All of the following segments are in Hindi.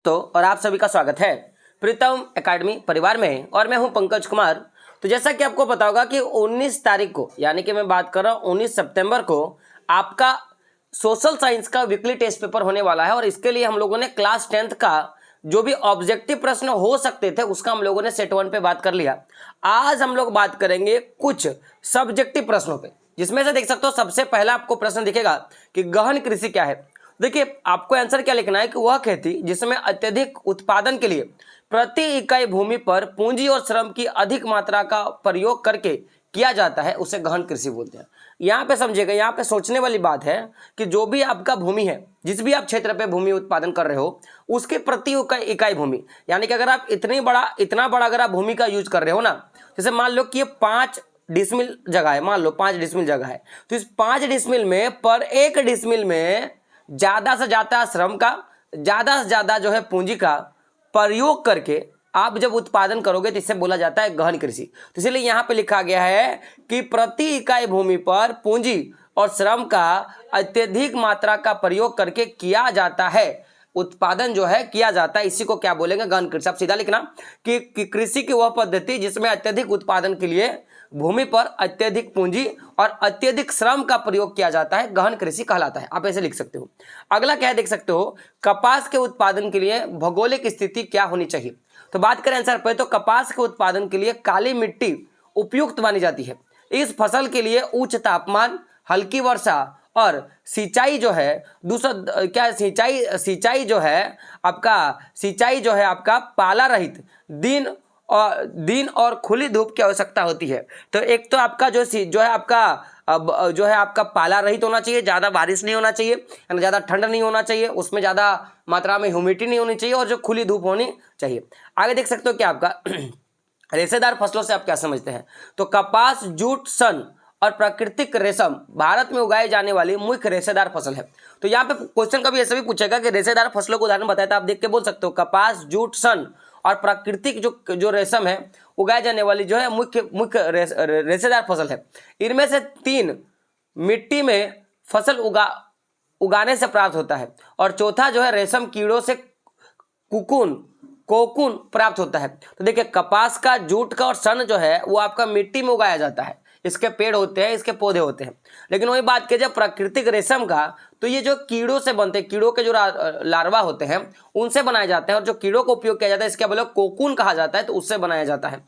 दोस्तों और आप सभी का स्वागत है प्रीतम एकेडमी परिवार में और मैं हूं पंकज कुमार। तो जैसा कि आपको पता होगा कि 19 तारीख को यानी कि मैं बात कर रहा हूं 19 सितंबर को आपका सोशल साइंस का वीकली टेस्ट पेपर होने वाला है और इसके लिए हम लोगों ने क्लास 10th का जो भी ऑब्जेक्टिव प्रश्न हो सकते थे उसका हम लोगों ने सेट 1 पे बात कर लिया। आज हम लोग बात करेंगे कुछ सब्जेक्टिव प्रश्नों पे, जिसमें से देख सकते हो सबसे पहला आपको प्रश्न दिखेगा कि गहन कृषि क्या है। देखिए आपको आंसर क्या लिखना है कि वह खेती जिसमें अत्यधिक उत्पादन के लिए प्रति इकाई भूमि पर पूंजी और श्रम की अधिक मात्रा का प्रयोग करके किया जाता है उसे गहन कृषि बोलते हैं। यहाँ पे समझिएगा, यहाँ पे सोचने वाली बात है कि जो भी आपका भूमि है, जिस भी आप क्षेत्र पे भूमि उत्पादन कर रहे हो उसके प्रति इकाई भूमि, यानी कि अगर आप इतना बड़ा अगर आप भूमि का यूज कर रहे हो ना, जैसे मान लो कि ये 5 डिसमिल जगह है, मान लो 5 डिसमिल जगह है, तो इस 5 डिसमिल में पर 1 डिसमिल में ज्यादा से ज्यादा श्रम का, ज्यादा से ज्यादा जो है पूंजी का प्रयोग करके आप जब उत्पादन करोगे तो इसे बोला जाता है गहन कृषि। तो इसलिए यहां पे लिखा गया है कि प्रति इकाई भूमि पर पूंजी और श्रम का अत्यधिक मात्रा का प्रयोग करके किया जाता है, उत्पादन जो है किया जाता है, इसी को क्या बोलेंगे गहन कृषि। आप सीधा लिखना कि कृषि की वह पद्धति जिसमें अत्यधिक उत्पादन के लिए भूमि पर अत्यधिक पूंजी और अत्यधिक श्रम का प्रयोग किया जाता है गहन कृषि कहलाता है। आप ऐसे लिख सकते हो। अगला क्या है देख सकते हो, कपास के उत्पादन के लिए भौगोलिक स्थिति क्या होनी चाहिए। तो बात करें आंसर पे, तो कपास के उत्पादन के लिए काली मिट्टी उपयुक्त मानी जाती है। इस फसल के लिए उच्च तापमान, हल्की वर्षा और सिंचाई जो है सिंचाई जो है आपका पाला रहित दिन और खुली धूप की आवश्यकता होती है। तो एक तो आपका जो है आपका पाला रहित होना चाहिए, ज़्यादा बारिश नहीं होना चाहिए, यानी ज़्यादा ठंड नहीं होना चाहिए, उसमें ज़्यादा मात्रा में ह्यूमिडिटी नहीं होनी चाहिए और जो खुली धूप होनी चाहिए। आगे देख सकते हो कि आपका रेशेदार फसलों से आप क्या समझते हैं। तो कपास, जूट, सन और प्राकृतिक रेशम भारत में उगाई जाने वाली मुख्य रेशेदार फसल है। तो यहाँ पे क्वेश्चन कभी ऐसा भी पूछेगा कि रेशेदार फसलों को उदाहरण बताए, तो आप देख के बोल सकते हो कपास, जूट, सन और प्राकृतिक जो रेशम है उगाई जाने वाली जो है मुख्य रेशेदार फसल है। इनमें से 3 मिट्टी में फसल उगाने से प्राप्त होता है और चौथा जो है रेशम कीड़ों से कोकून प्राप्त होता है। तो देखिए कपास का, जूट का और सन जो है वो आपका मिट्टी में उगाया जाता है, इसके पेड़ होते हैं, इसके पौधे होते हैं। लेकिन वही बात की जाए प्राकृतिक रेशम का, तो ये जो कीड़ों से बनते हैं, कीड़ों के जो लार्वा होते हैं उनसे बनाए जाते हैं और जो कीड़ों का उपयोग किया जाता है इसके बोले कोकून कहा जाता है, तो उससे बनाया जाता है।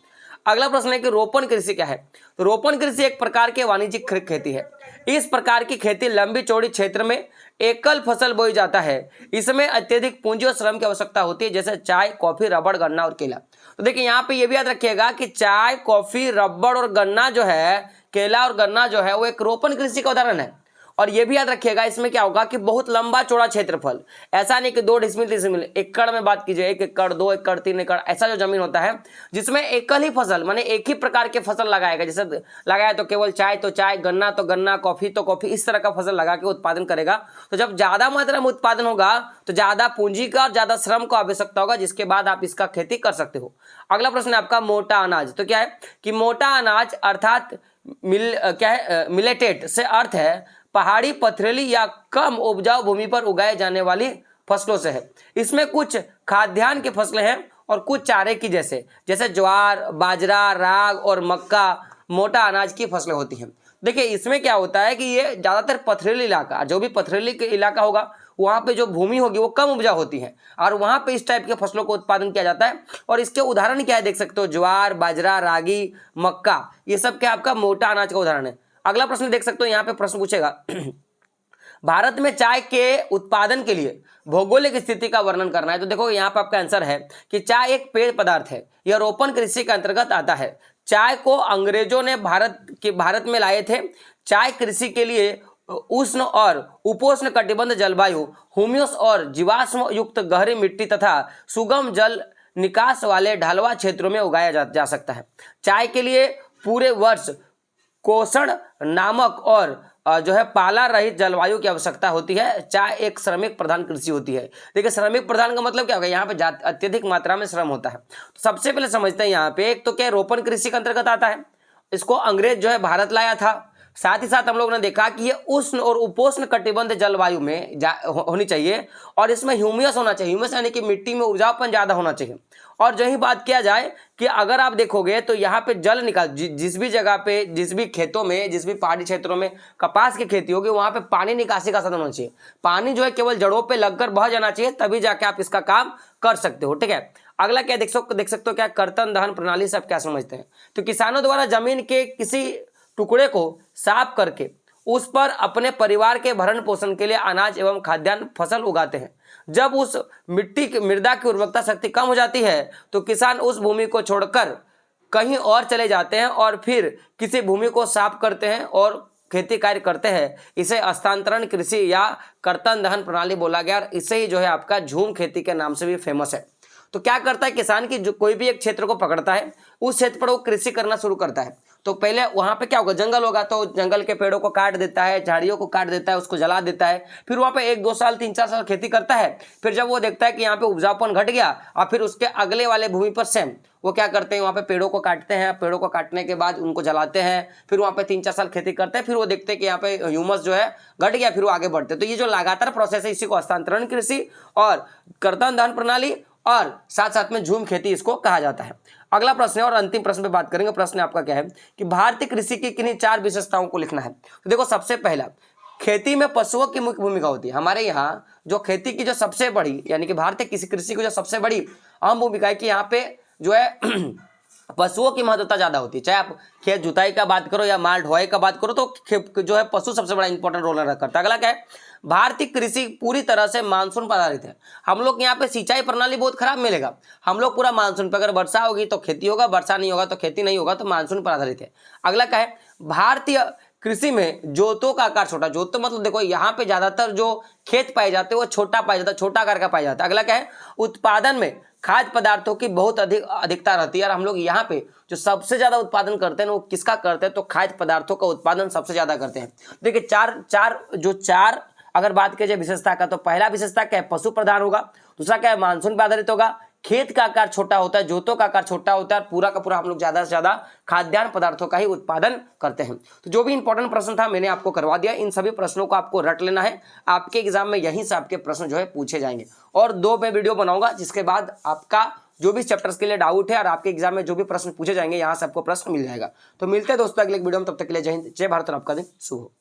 अगला प्रश्न है कि रोपण कृषि क्या है। तो रोपण कृषि एक प्रकार की वाणिज्यिक खेती है। इस प्रकार की खेती लंबी चौड़ी क्षेत्र में एकल फसल बोई जाता है। इसमें अत्यधिक पूंजी और श्रम की आवश्यकता होती है, जैसे चाय, कॉफी, रबड़, गन्ना और केला। तो देखिए यहाँ पे ये भी याद रखिएगा कि चाय, कॉफी, रबड़ और गन्ना जो है, केला और गन्ना जो है वो एक रोपण कृषि का उदाहरण है। और ये भी याद रखिएगा इसमें क्या होगा कि बहुत लंबा चौड़ा क्षेत्रफल, ऐसा नहीं कि 2 डिसमिल, एकड़ में बात कीजिए, 1 एकड़, 2 एकड़, 3 एकड़, ऐसा जो जमीन होता है जिसमें एकल ही फसल माने एक ही प्रकार के फसल लगाएगा। जैसे लगाया तो केवल चाय तो चाय, गन्ना तो गन्ना, कॉफी तो कॉफी, इस तरह का फसल लगा के उत्पादन करेगा। तो जब ज्यादा मात्रा में उत्पादन होगा तो ज्यादा पूंजी का और ज्यादा श्रम को आवश्यकता होगा, जिसके बाद आप इसका खेती कर सकते हो। अगला प्रश्न है आपका मोटा अनाज। तो क्या है कि मोटा अनाज अर्थात मिलेटेट से अर्थ है पहाड़ी, पथरीली या कम उपजाऊ भूमि पर उगाए जाने वाली फसलों से है। इसमें कुछ खाद्यान्न की फसलें हैं और कुछ चारे की, जैसे ज्वार, बाजरा, राग और मक्का मोटा अनाज की फसलें होती हैं। देखिए इसमें क्या होता है कि ये ज़्यादातर पथरीली इलाका, जो भी पथरीली इलाका होगा वहाँ पे जो भूमि होगी वो कम उपजाऊ होती है और वहाँ पे इस टाइप के फसलों को उत्पादन किया जाता है। और इसके उदाहरण क्या है देख सकते हो, ज्वार, बाजरा, रागी, मक्का, ये सब क्या आपका मोटा अनाज का उदाहरण है। अगला प्रश्न देख सकते हो, यहाँ पे प्रश्न पूछेगा भारत में चाय के उत्पादन के लिए भौगोलिक स्थिति का वर्णन करना है। तो देखो यहाँ पे आपका आंसर है कि चाय एक पेय पदार्थ है, यह रोपण कृषि के अंतर्गत आता है। चाय को अंग्रेजों ने भारत में लाए थे। चाय कृषि के लिए उष्ण और उपोष्ण कटिबंध जलवायु, ह्यूमस और जीवाश्म युक्त गहरी मिट्टी तथा सुगम जल निकास वाले ढलवा क्षेत्रों में उगाया जा सकता है। चाय के लिए पूरे वर्ष कोसण नामक और जो है पाला रहित जलवायु की आवश्यकता होती है। चाय एक श्रमिक प्रधान कृषि होती है। देखिए श्रमिक प्रधान का मतलब क्या होगा, यहाँ पे अत्यधिक मात्रा में श्रम होता है। तो सबसे पहले समझते हैं यहाँ पे, एक तो क्या रोपण कृषि के अंतर्गत आता है, इसको अंग्रेज जो है भारत लाया था। साथ ही साथ हम लोग ने देखा कि ये उष्ण और उपोष्ण कटिबंध जलवायु में होनी चाहिए और इसमें ह्यूमस होना चाहिए। ह्यूमस यानी कि मिट्टी में उपजाऊपन ज़्यादा होना चाहिए। और जो ही बात किया जाए कि अगर आप देखोगे तो यहाँ पे जल निकाल जिस भी जगह पे, जिस भी खेतों में, जिस भी पहाड़ी क्षेत्रों में कपास की खेती होगी वहाँ पे पानी निकासी का साधन होना चाहिए। पानी जो है केवल जड़ों पे लगकर बह जाना चाहिए, तभी जाके आप इसका काम कर सकते हो। ठीक है, अगला क्या देख सकते हो क्या, कर्तन दहन प्रणाली से आप क्या समझते हैं? तो किसानों द्वारा जमीन के किसी टुकड़े को साफ करके उस पर अपने परिवार के भरण पोषण के लिए अनाज एवं खाद्यान्न फसल उगाते हैं। जब उस मिट्टी की मृदा की उर्वरता शक्ति कम हो जाती है तो किसान उस भूमि को छोड़कर कहीं और चले जाते हैं और फिर किसी भूमि को साफ करते हैं और खेती कार्य करते हैं। इसे स्थानांतरण कृषि या कर्तन दहन प्रणाली बोला गया और इसे ही जो है आपका झूम खेती के नाम से भी फेमस है। तो क्या करता है किसान की, जो कोई भी एक क्षेत्र को पकड़ता है उस क्षेत्र पर वो कृषि करना शुरू करता है। तो पहले वहां पे क्या होगा, जंगल होगा तो जंगल के पेड़ों को काट देता है, झाड़ियों को काट देता है, उसको जला देता है। फिर वहां पे 1-2 साल 3-4 साल खेती करता है। फिर जब वो देखता है कि यहाँ पे उपजाऊपन घट गया और फिर उसके अगले वाले भूमि पर सेम वो क्या करते हैं, वहाँ पे पेड़ों को काटते हैं। पेड़ों को काटने के बाद उनको जलाते हैं। फिर वहाँ पे 3-4 साल खेती करते हैं। फिर वो देखते हैं कि यहाँ पे ह्यूमस जो है घट गया, फिर वो आगे बढ़ते हैं। तो ये जो लगातार प्रोसेस है इसी को हस्तांतरण कृषि और कर्तन दहन प्रणाली और साथ साथ में झूम खेती इसको कहा जाता है। अगला प्रश्न है और अंतिम प्रश्न पे बात करेंगे। प्रश्न आपका क्या है कि भारतीय कृषि की किन्हीं 4 विशेषताओं को लिखना है। तो देखो, सबसे पहला, खेती में पशुओं की मुख्य भूमिका होती है। हमारे यहाँ जो खेती की जो सबसे बड़ी, यानी कि भारतीय कृषि की जो सबसे बड़ी अहम भूमिका है कि यहाँ पे जो है पशुओं की महत्वता ज्यादा होती है। चाहे आप खेत जुताई का बात करो या माल ढुआई का बात करो तो जो है पशु सबसे बड़ा इंपॉर्टेंट रोल अदा करता है। अगला क्या है, भारतीय कृषि पूरी तरह से मानसून पर आधारित है। हम लोग यहाँ पे सिंचाई प्रणाली बहुत खराब मिलेगा। हम लोग पूरा मानसून पर, अगर वर्षा होगी तो खेती होगा, वर्षा नहीं होगा तो खेती नहीं होगा, तो मानसून पर आधारित है। अगला क्या है, भारतीय कृषि में जोतों का आकार छोटा। जोत तो मतलब देखो यहाँ पे ज्यादातर जो खेत पाए जाते हैं वो छोटा पाया जाता है, छोटा आकार का पाया जाता है। अगला क्या है, उत्पादन में खाद्य पदार्थों की बहुत अधिकता रहती है और हम लोग यहाँ पे जो सबसे ज्यादा उत्पादन करते हैं वो किसका करते हैं, तो खाद्य पदार्थों का उत्पादन सबसे ज्यादा करते हैं। देखिए चार अगर बात की जाए विशेषता का, तो पहला विशेषता क्या है, पशु प्रधान होगा। दूसरा क्या है, मानसून पर आधारित होगा। खेत का आकार छोटा होता है, जोतों का आकार छोटा होता है, पूरा का पूरा हम लोग ज्यादा से ज्यादा खाद्यान्न पदार्थों का ही उत्पादन करते हैं। तो जो भी इंपॉर्टेंट प्रश्न था मैंने आपको करवा दिया। इन सभी प्रश्नों को आपको रट लेना है। आपके एग्जाम में यहीं से आपके प्रश्न जो है पूछे जाएंगे। और 2 मैं वीडियो बनाऊंगा जिसके बाद आपका जो भी चैप्टर्स के लिए डाउट है और आपके एग्जाम में जो भी प्रश्न पूछे जाएंगे यहाँ से आपको प्रश्न मिल जाएगा। तो मिलते हैं दोस्तों अगले वीडियो में, तब तक के लिए जय हिंद, जय भारत और आपका दिन शुभ हो।